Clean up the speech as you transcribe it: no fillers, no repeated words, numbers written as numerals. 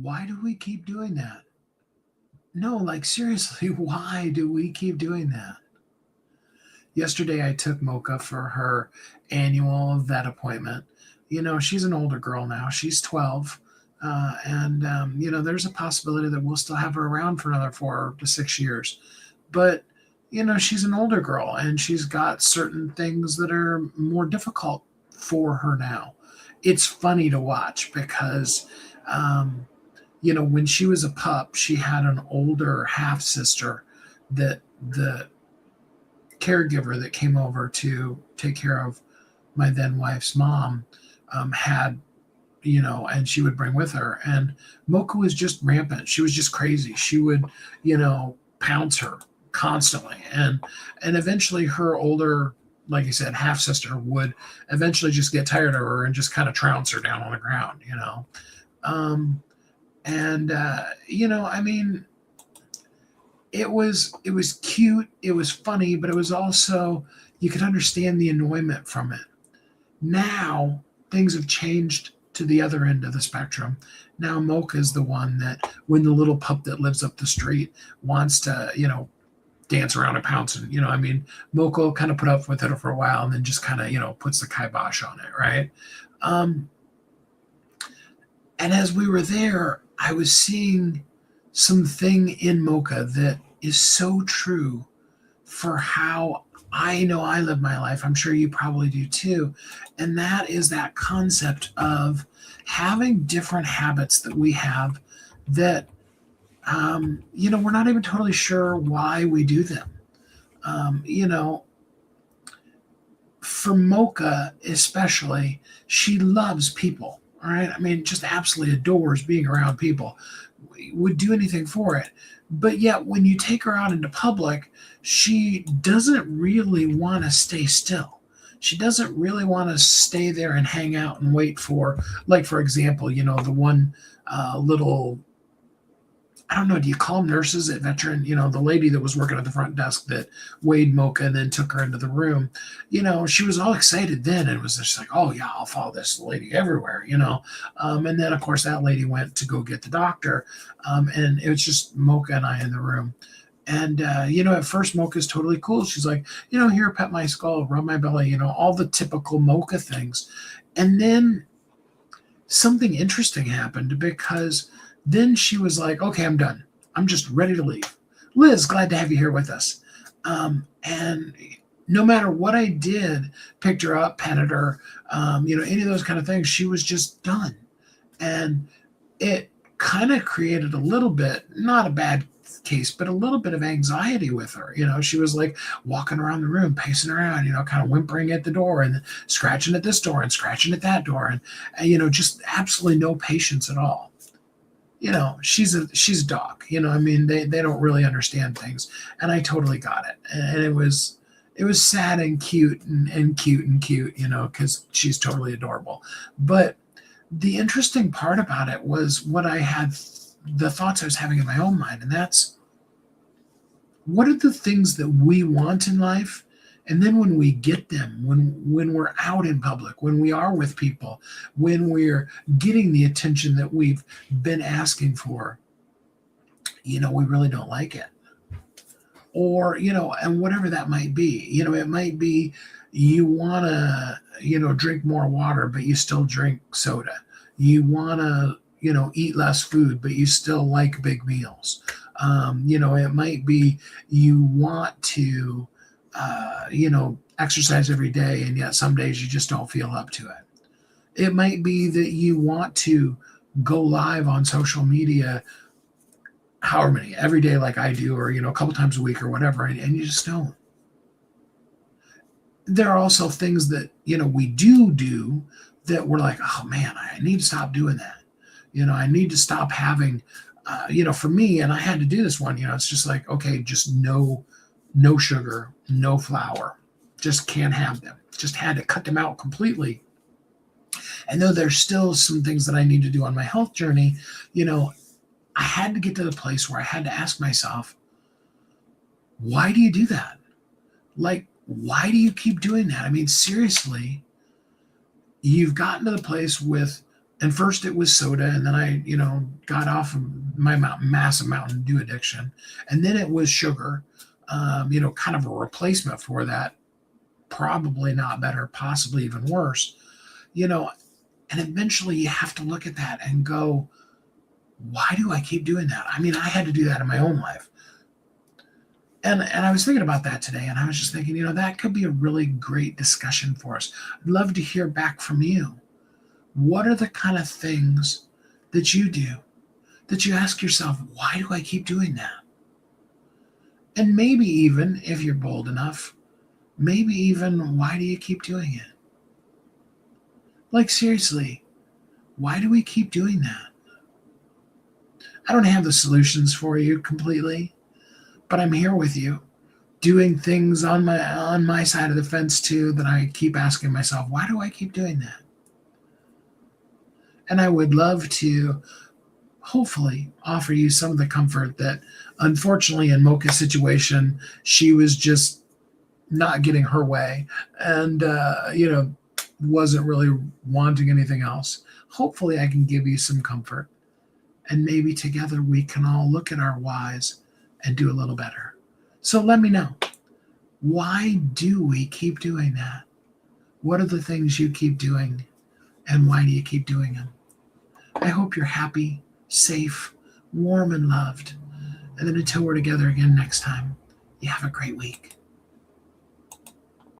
Why do we keep doing that? No, like seriously, why do we keep doing that? Yesterday, I took Mocha for her annual vet appointment. She's an older girl now. She's 12. And there's a possibility that we'll still have her around for another 4 to 6 years. But, she's an older girl and she's got certain things that are more difficult for her now. It's funny to watch because, um, when she was a pup, she had an older half sister that the caregiver that came over to take care of my then wife's mom had, and she would bring with her. And Mocha was just rampant. She was just crazy. She would, pounce her constantly. And eventually her older, like you said, half sister would eventually just get tired of her and just kind of trounce her down on the ground. Um, I mean, it was cute, it was funny, but it was also you could understand the annoyment from it. Now things have changed to the other end of the spectrum. Now Mocha is the one that when the little pup that lives up the street wants to, dance around and pounce and Mocha will kind of put up with it for a while and then just kind of, puts the kibosh on it, right? Um, and as we were there, I was seeing something in Mocha that is so true for how I know I live my life. I'm sure you probably do too. And that is that concept of having different habits that we have that, we're not even totally sure why we do them. Um, you know, for Mocha especially, she loves people. All right. I mean, just absolutely adores being around people, would do anything for it. But yet, when you take her out into public, she doesn't really want to stay still. She doesn't really want to stay there and hang out and wait for, like, for example, the one little, I don't know, do you call them nurses at Veteran? The lady that was working at the front desk that weighed Mocha and then took her into the room. She was all excited then and was just like, oh, yeah, I'll follow this lady everywhere. And then, of course, that lady went to go get the doctor. And it was just Mocha and I in the room. And, at first, Mocha's totally cool. She's like, here, pet my skull, rub my belly, all the typical Mocha things. And then something interesting happened because then she was like, okay, I'm done. I'm just ready to leave. Liz, glad to have you here with us. And no matter what I did, picked her up, petted her, any of those kind of things, she was just done. And it kind of created a little bit, not a bad case, but a little bit of anxiety with her. She was like walking around the room, pacing around, kind of whimpering at the door and scratching at this door and scratching at that door. And just absolutely no patience at all. She's a dog. They don't really understand things, and I totally got it. And it was sad and cute and cute and cute, because she's totally adorable. But the interesting part about it was what I had, the thoughts I was having in my own mind, and that's what are the things that we want in life, and then when we get them, when we're out in public, when we are with people, when we're getting the attention that we've been asking for, we really don't like it. Or, and whatever that might be. It might be you want to, drink more water, but you still drink soda. You want to, eat less food, but you still like big meals. It might be you want to, exercise every day, and yet some days you just don't feel up to it. It might be that you want to go live on social media, however many, every day like I do, or, a couple times a week or whatever, and you just don't. There are also things that, we do that we're like, oh man, I need to stop doing that. I need to stop having, for me, and I had to do this one, it's just like, okay, just no sugar, no flour, just can't have them. Just had to cut them out completely. And though there's still some things that I need to do on my health journey, I had to get to the place where I had to ask myself, why do you do that? Like, why do you keep doing that? I mean, seriously, you've gotten to the place with And first it was soda, and then I, got off of my massive Mountain Dew addiction, and then it was sugar, kind of a replacement for that. Probably not better, possibly even worse, you know. And eventually, you have to look at that and go, why do I keep doing that? I mean, I had to do that in my own life. And I was thinking about that today, and I was just thinking, that could be a really great discussion for us. I'd love to hear back from you. What are the kind of things that you do that you ask yourself, why do I keep doing that? And maybe even, if you're bold enough, maybe even, why do you keep doing it? Like, seriously, why do we keep doing that? I don't have the solutions for you completely, but I'm here with you, doing things on my side of the fence too, that I keep asking myself, why do I keep doing that? And I would love to hopefully offer you some of the comfort that, unfortunately, in Mocha's situation, she was just not getting her way, and wasn't really wanting anything else. Hopefully I can give you some comfort, and maybe together we can all look at our whys and do a little better. So let me know, why do we keep doing that? What are the things you keep doing, and why do you keep doing them? I hope you're happy, safe, warm, and loved. And then until we're together again next time, you have a great week.